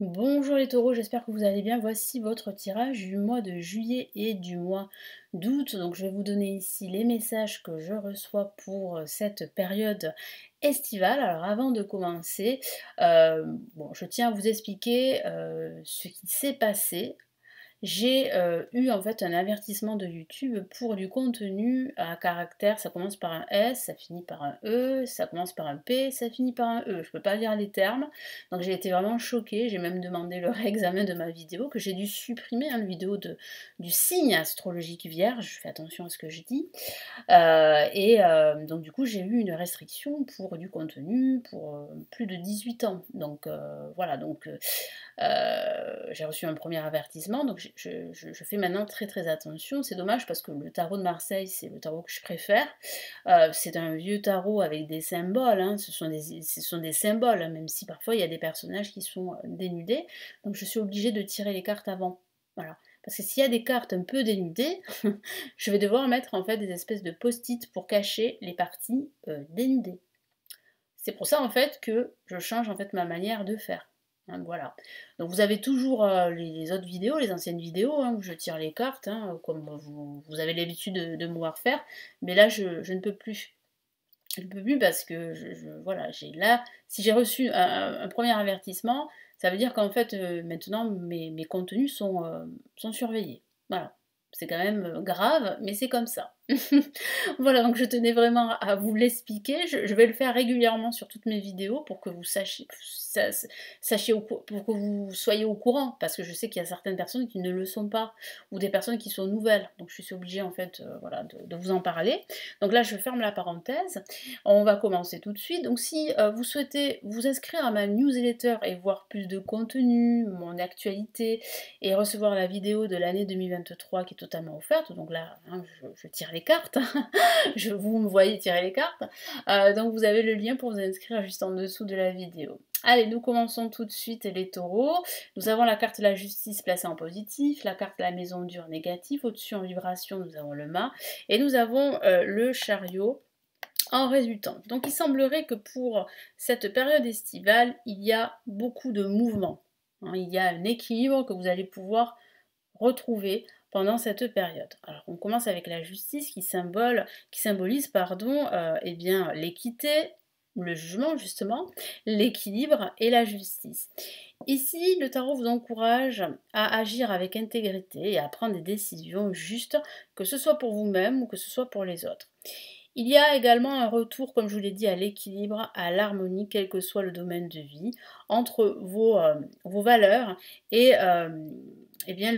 Bonjour les taureaux, j'espère que vous allez bien. Voici votre tirage du mois de juillet et du mois d'août. Donc je vais vous donner ici les messages que je reçois pour cette période estivale. Alors avant de commencer, je tiens à vous expliquer ce qui s'est passé. J'ai eu en fait un avertissement de YouTube pour du contenu à caractère, ça commence par un S, ça finit par un E, ça commence par un P, ça finit par un E. Je peux pas lire les termes, donc j'ai été vraiment choquée, j'ai même demandé le réexamen de ma vidéo, que j'ai dû supprimer, hein, la vidéo du signe astrologique vierge, je fais attention à ce que je dis. Donc du coup, j'ai eu une restriction pour du contenu pour, plus de 18 ans. Donc voilà, j'ai reçu un premier avertissement, donc je fais maintenant très très attention. C'est dommage parce que le tarot de Marseille, c'est le tarot que je préfère. C'est un vieux tarot avec des symboles, hein, ce sont des symboles, hein, même si parfois il y a des personnages qui sont dénudés. Donc je suis obligée de tirer les cartes avant. Voilà. Parce que s'il y a des cartes un peu dénudées, je vais devoir mettre en fait des espèces de post-it pour cacher les parties dénudées. C'est pour ça en fait que je change en fait ma manière de faire. Hein, voilà. Donc vous avez toujours les autres vidéos, les anciennes vidéos, hein, où je tire les cartes, hein, comme vous avez l'habitude de me voir faire, mais là je ne peux plus. Je ne peux plus parce que voilà, si j'ai reçu un premier avertissement, ça veut dire qu'en fait maintenant mes contenus sont surveillés. Voilà. C'est quand même grave, mais c'est comme ça. Voilà, donc je tenais vraiment à vous l'expliquer. Je vais le faire régulièrement sur toutes mes vidéos pour que vous pour que vous soyez au courant, parce que je sais qu'il y a certaines personnes qui ne le sont pas, ou des personnes qui sont nouvelles. Donc je suis obligée en fait, voilà, de vous en parler. Donc là, je ferme la parenthèse. On va commencer tout de suite. Donc si vous souhaitez vous inscrire à ma newsletter et voir plus de contenu, mon actualité, et recevoir la vidéo de l'année 2023 qui est totalement offerte, donc là, hein, je tire les cartes, vous me voyez tirer les cartes, donc vous avez le lien pour vous inscrire juste en dessous de la vidéo. Allez, nous commençons tout de suite les taureaux. Nous avons la carte de la justice placée en positif, la carte de la maison dure négative, au-dessus en vibration nous avons le mât, et nous avons le chariot en résultant. Donc il semblerait que pour cette période estivale, il y a beaucoup de mouvements. Hein, il y a un équilibre que vous allez pouvoir retrouver pendant cette période. Alors on commence avec la justice qui symbolise eh bien l'équité, le jugement justement, l'équilibre et la justice. Ici, le tarot vous encourage à agir avec intégrité et à prendre des décisions justes, que ce soit pour vous-même ou que ce soit pour les autres. Il y a également un retour, comme je vous l'ai dit, à l'équilibre, à l'harmonie, quel que soit le domaine de vie, entre vos valeurs et eh bien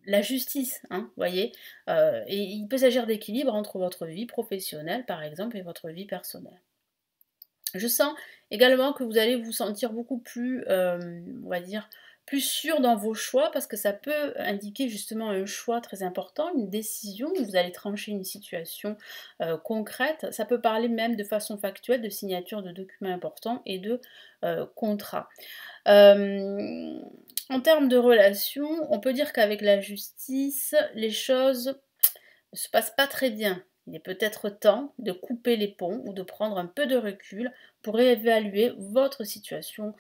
la justice, hein, voyez. Et il peut s'agir d'équilibre entre votre vie professionnelle, par exemple, et votre vie personnelle. Je sens également que vous allez vous sentir beaucoup plus, on va dire, plus sûr dans vos choix parce que ça peut indiquer justement un choix très important, une décision où vous allez trancher une situation concrète. Ça peut parler même de façon factuelle de signature de documents importants et de contrats. En termes de relations, on peut dire qu'avec la justice, les choses ne se passent pas très bien. Il est peut-être temps de couper les ponts ou de prendre un peu de recul pour réévaluer votre situation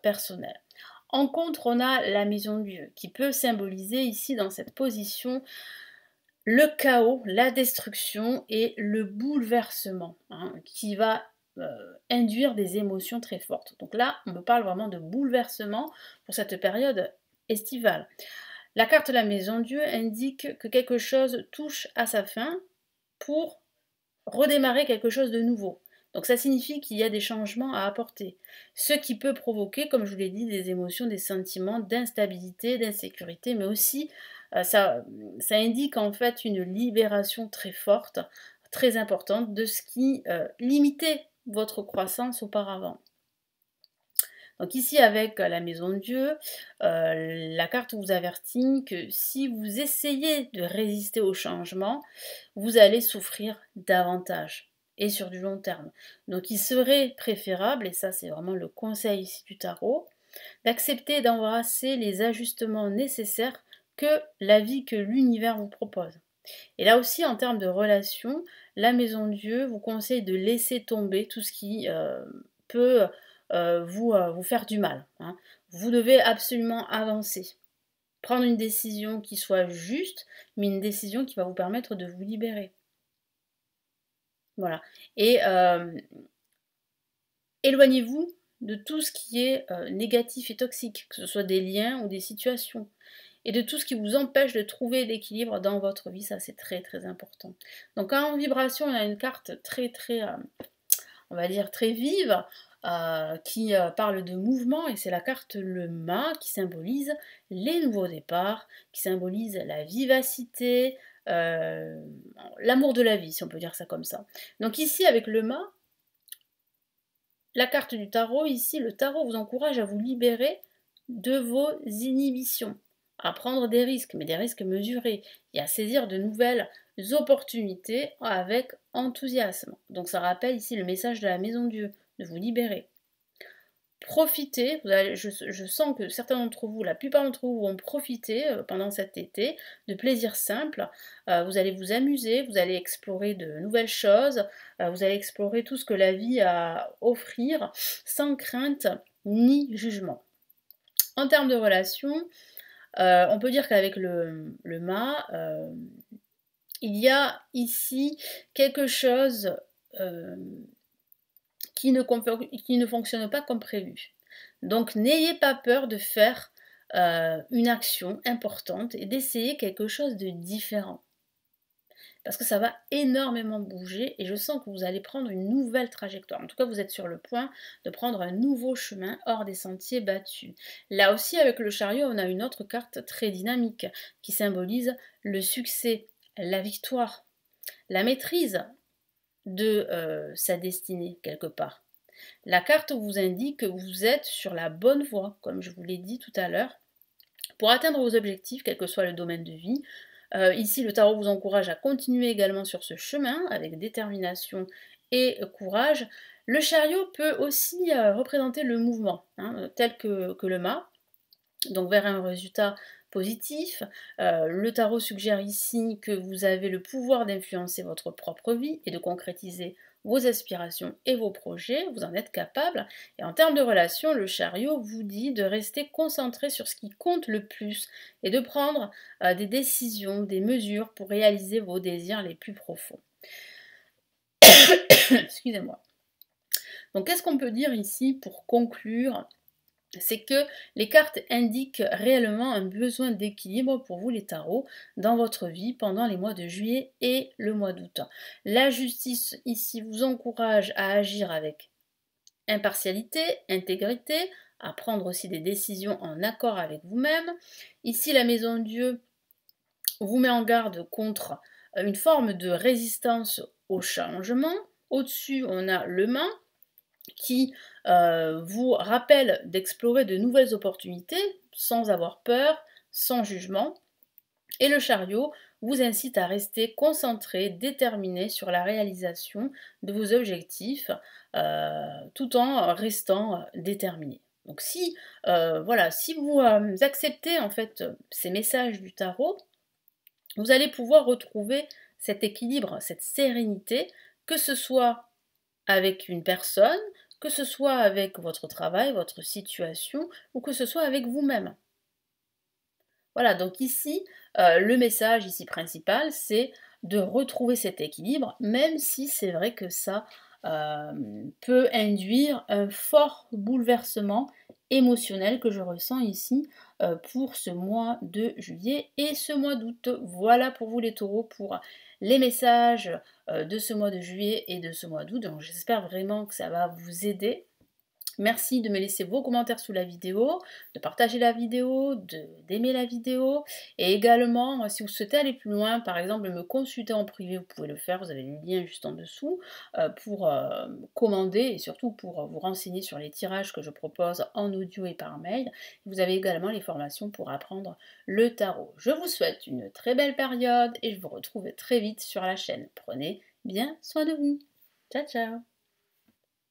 personnelle. En contre, on a la maison de Dieu qui peut symboliser ici dans cette position le chaos, la destruction et le bouleversement, hein, qui va induire des émotions très fortes. Donc là, on me parle vraiment de bouleversement pour cette période estivale. La carte de la maison Dieu indique que quelque chose touche à sa fin pour redémarrer quelque chose de nouveau. Donc ça signifie qu'il y a des changements à apporter, ce qui peut provoquer, comme je vous l'ai dit, des émotions, des sentiments d'instabilité, d'insécurité, mais aussi ça indique en fait une libération très forte, très importante de ce qui limitait votre croissance auparavant. Donc ici avec la maison de Dieu, la carte vous avertit que si vous essayez de résister au changement, vous allez souffrir davantage et sur du long terme. Donc il serait préférable, et ça c'est vraiment le conseil ici du tarot, d'accepter et d'embrasser les ajustements nécessaires que la vie, que l'univers vous propose. Et là aussi en termes de relations, la maison de Dieu vous conseille de laisser tomber tout ce qui peut vous faire du mal. Hein. vous devez absolument avancer. Prendre une décision qui soit juste, mais une décision qui va vous permettre de vous libérer. Voilà. Et éloignez-vous de tout ce qui est négatif et toxique, que ce soit des liens ou des situations. Et de tout ce qui vous empêche de trouver l'équilibre dans votre vie, ça c'est très très important. Donc en vibration, on a une carte très on va dire très vive, qui parle de mouvement, et c'est la carte le mât qui symbolise les nouveaux départs, qui symbolise la vivacité, l'amour de la vie, si on peut dire ça comme ça. Donc ici, avec le mât, la carte du tarot, ici, le tarot vous encourage à vous libérer de vos inhibitions, à prendre des risques, mais des risques mesurés, et à saisir de nouvelles opportunités avec enthousiasme. Donc ça rappelle ici le message de la Maison Dieu, de vous libérer. Profitez, je sens que certains d'entre vous, la plupart d'entre vous vont profiter pendant cet été de plaisirs simples. Vous allez vous amuser, vous allez explorer de nouvelles choses, vous allez explorer tout ce que la vie a à offrir sans crainte ni jugement. En termes de relations, on peut dire qu'avec le mât, il y a ici quelque chose qui ne fonctionne pas comme prévu. Donc n'ayez pas peur de faire une action importante et d'essayer quelque chose de différent. Parce que ça va énormément bouger et je sens que vous allez prendre une nouvelle trajectoire. En tout cas, vous êtes sur le point de prendre un nouveau chemin hors des sentiers battus. Là aussi, avec le chariot, on a une autre carte très dynamique qui symbolise le succès, la victoire, la maîtrise de sa destinée quelque part. La carte vous indique que vous êtes sur la bonne voie, comme je vous l'ai dit tout à l'heure, pour atteindre vos objectifs, quel que soit le domaine de vie. Ici, le tarot vous encourage à continuer également sur ce chemin avec détermination et courage. Le chariot peut aussi représenter le mouvement, tel que le mât, donc vers un résultat positif. Le tarot suggère ici que vous avez le pouvoir d'influencer votre propre vie et de concrétiser vos aspirations et vos projets, vous en êtes capable. Et en termes de relations, le chariot vous dit de rester concentré sur ce qui compte le plus et de prendre des décisions, des mesures pour réaliser vos désirs les plus profonds. Excusez-moi. Donc qu'est-ce qu'on peut dire ici pour conclure ? C'est que les cartes indiquent réellement un besoin d'équilibre pour vous les tarots dans votre vie pendant les mois de juillet et le mois d'août. La justice ici vous encourage à agir avec impartialité, intégrité, à prendre aussi des décisions en accord avec vous-même. Ici, la Maison Dieu vous met en garde contre une forme de résistance au changement. Au-dessus, on a le main qui vous rappelle d'explorer de nouvelles opportunités sans avoir peur, sans jugement. Et le chariot vous incite à rester concentré, déterminé sur la réalisation de vos objectifs tout en restant déterminé. Donc si, si vous acceptez en fait ces messages du tarot, vous allez pouvoir retrouver cet équilibre, cette sérénité, que ce soit avec une personne, que ce soit avec votre travail, votre situation, ou que ce soit avec vous-même. Voilà, donc ici, le message ici principal, c'est de retrouver cet équilibre, même si c'est vrai que ça peut induire un fort bouleversement émotionnel que je ressens ici pour ce mois de juillet et ce mois d'août. Voilà pour vous les taureaux pour les messages de ce mois de juillet et de ce mois d'août. Donc j'espère vraiment que ça va vous aider. Merci de me laisser vos commentaires sous la vidéo, de partager la vidéo, d'aimer la vidéo. Et également, si vous souhaitez aller plus loin, par exemple me consulter en privé, vous pouvez le faire, vous avez le lien juste en dessous, pour commander et surtout pour vous renseigner sur les tirages que je propose en audio et par mail. Vous avez également les formations pour apprendre le tarot. Je vous souhaite une très belle période et je vous retrouve très vite sur la chaîne. Prenez bien soin de vous. Ciao, ciao!